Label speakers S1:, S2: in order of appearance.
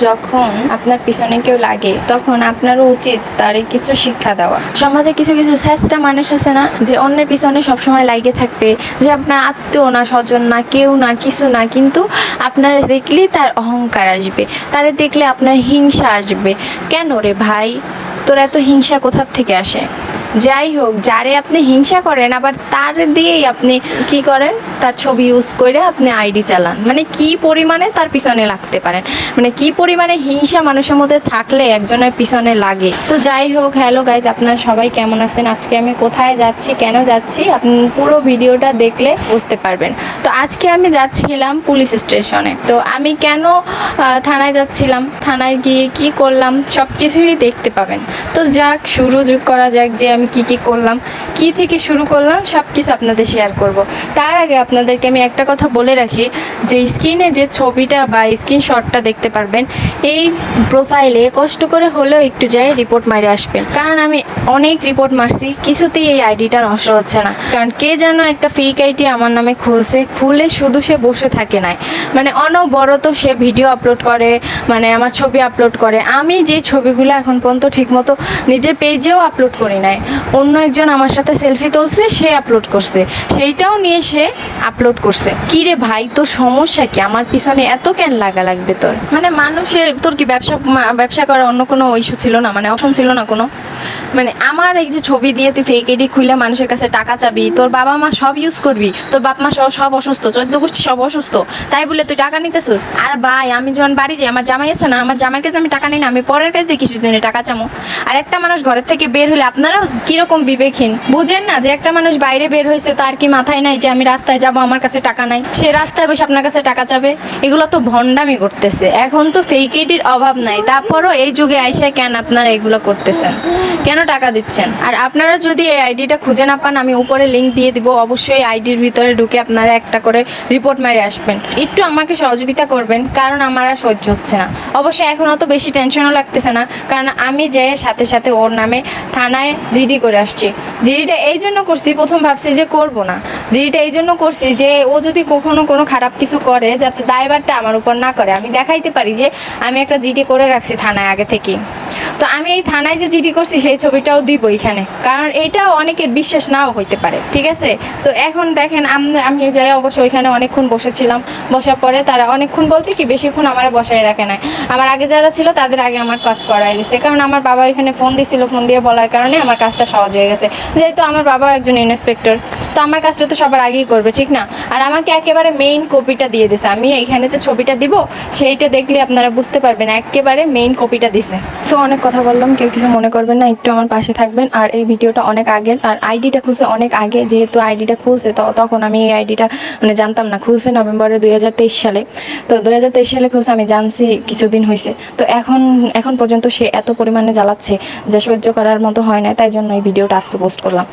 S1: যখন আপনার পিছনে কেউ লাগে তখন আপনারও উচিত তারে কিছু শিক্ষা দেওয়া। সমাজে কিছু কিছু শ্রেষ্ঠ মানুষ আছে না, যে অন্যের পিছনে সবসময় লাগে থাকবে, যে আপনার আত্মীয় না, স্বজন না, কেউ না, কিছু না, কিন্তু আপনারা দেখলেই তার অহংকার আসবে, তারে দেখলে আপনার হিংসা আসবে। কেন রে ভাই, তোর এত হিংসা কোথার থেকে আসে? যাই হোক, যারে আপনি হিংসা করেন আবার তার দিয়েই আপনি কি করেন, তার ছবি ইউজ করে আপনি আইডি চালান। মানে কি পরিমাণে তার পিছনে লাগতে পারেন, মানে কি পরিমাণে হিংসা মানুষের মধ্যে থাকলে একজনের পিছনে লাগে। তো যাই হোক, হ্যালো গাইজ, আপনারা সবাই কেমন আছেন? আজকে আমি কোথায় যাচ্ছি, কেন যাচ্ছি, আপনি পুরো ভিডিওটা দেখলে বুঝতে পারবেন। তো আজকে আমি যাচ্ছিলাম পুলিশ স্টেশনে। তো আমি কেন থানায় যাচ্ছিলাম, থানায় গিয়ে কি করলাম, সব কিছুই দেখতে পাবেন। তো যাক, শুরু করা যাক যে আমি কি করলাম, কি থেকে শুরু করলাম, সব কিছু আপনাদের শেয়ার করব। তার আগে আপনাদেরকে আমি একটা কথা বলে রাখি, যে স্ক্রিনে যে ছবিটা বা স্ক্রিনশটটা দেখতে পারবেন, এই প্রোফাইলে কষ্ট করে হলেও একটু যাই রিপোর্ট মারে আসবেন। কারণ আমি অনেক রিপোর্ট মারছি, কিছুতেই এই আইডিটা নষ্ট হচ্ছে না। কারণ কে যেন একটা ফেক আইডি আমার নামে খুলছে, খুলে শুধু সে বসে থাকে নাই, মানে অনবরত সে ভিডিও আপলোড করে, মানে আমার ছবি আপলোড করে। আমি যে ছবিগুলো এখন পর্যন্ত ঠিকমতো নিজের পেজেও আপলোড করি নাই, অন্য একজন আমার সাথে সেলফি তুলছে, সে আপলোড করছে, সেইটাও নিয়ে সে আপলোড করছে। কি রে ভাই, তোর সমস্যা কি? আমার পিছনে এত কেন লাগা লাগবে তোর? মানে মানুষের, তোর কি ব্যবসা করার অন্য কোনো ইস্যু ছিল না, মানে অপশন ছিল না কোনো? মানে আমার এই যে ছবি দিয়ে তুই ফেক আইডি খুলে মানুষের কাছে টাকা চাবি, তোর বাবা মা সব ইউজ করবি, তোর বাপ মা সব অসুস্থ, 14 গোষ্ঠী সব অসুস্থ, তাই বলে তুই টাকা নিতেছিস? আর ভাই, আমি যখন বাড়ি যাই, আমার জামাই আছে না, আমার জামাইয়ের কাছে আমি টাকা নিই না, আমি পরের কাছে দেখি সেজন্য টাকা চামো। আর একটা মানুষ ঘরের থেকে বের হলে আপনারাও কিরকম বিবেকহীন, বুঝেন না যে একটা মানুষ বাইরে বের হয়েছে, তার কি মাথায় নাই যে আমি রাস্তায় যাব, আমার কাছে টাকা নাই, সে রাস্তায় বসে আপনার কাছে টাকা চাবে? এগুলো তো ভণ্ডামি করতেছে। এখন তো ফেক আইডির অভাব নাই, তারপরও এই যুগে আইসা কেন আপনারা এগুলো করতেছেন, কেন টাকা দিচ্ছেন? আর আপনারা যদি এই আইডিটা খুঁজে না পান, আমি উপরে লিঙ্ক দিয়ে দিব, অবশ্যই আইডির ভিতরে ঢুকে আপনারা একটা করে রিপোর্ট মেরে আসবেন। একটু আমাকে সহযোগিতা করবেন, কারণ আমার আর সহ্য হচ্ছে না। অবশ্যই এখন অত বেশি টেনশনও লাগতেছে না, কারণ আমি যে সাথে সাথে ওর নামে থানায় জিডি করে আসছি। জিডিটা এই জন্য করছি, প্রথম ভাবছি যে করব না, জিডিটা এই জন্য করছি যে ও যদি কখনো কোনো খারাপ কিছু করে, যাতে দায়ভারটা আমার উপর না করে, আমি দেখাইতে পারি যে আমি একটা জিডি করে রাখছি থানায় আগে থেকেই। তো আমি এই থানায় যে জিডি করছি সেই ছবিটাও দিব এখানে, কারণ এইটাও অনেকের বিশ্বাস নাও হইতে পারে, ঠিক আছে? তো এখন দেখেন, আমি যাই অবশ্য ওইখানে অনেকক্ষণ বসেছিলাম, বসার পরে তারা অনেকক্ষণ বলতে কি বেশিক্ষণ আমার বসায় রাখে নাই, আমার আগে যারা ছিল তাদের আগে আমার কাজ করাই দিছে। কারণ আমার বাবা এখানে ফোন দিছিল, ফোন দিয়ে বলার কারণে আমার কাজটা সহজ হয়ে গেছে, যেহেতু আমার বাবা একজন ইন্সপেক্টর, তো আমার কাজটা তো সবার আগেই করবে, ঠিক না? আর আমাকে একেবারে মেইন কপিটা দিয়ে দিছে, আমি এইখানে যে ছবিটা দিব সেইটা দেখলে আপনারা বুঝতে পারবেন, একেবারে মেইন কপিটা দিছে। সো অনেক কথা বললাম, কেউ কিছু মনে করবেন না, একটু আমার পাশে থাকবেন। আর এই ভিডিওটা অনেক আগের, আর আইডিটা খুলছে অনেক আগে, যেহেতু আইডিটা খুলছে তখন আমি এই আইডিটা মানে জানতাম না, খুলছে নভেম্বরে 2023 সালে। তো 2023 সালে খুলছে, আমি জানছি কিছুদিন হয়েছে। তো এখন পর্যন্ত সে এত পরিমাণে জ্বালাচ্ছে যে সহ্য করার মতো হয় না, তাই জন্য এই ভিডিওটা আজকে পোস্ট করলাম।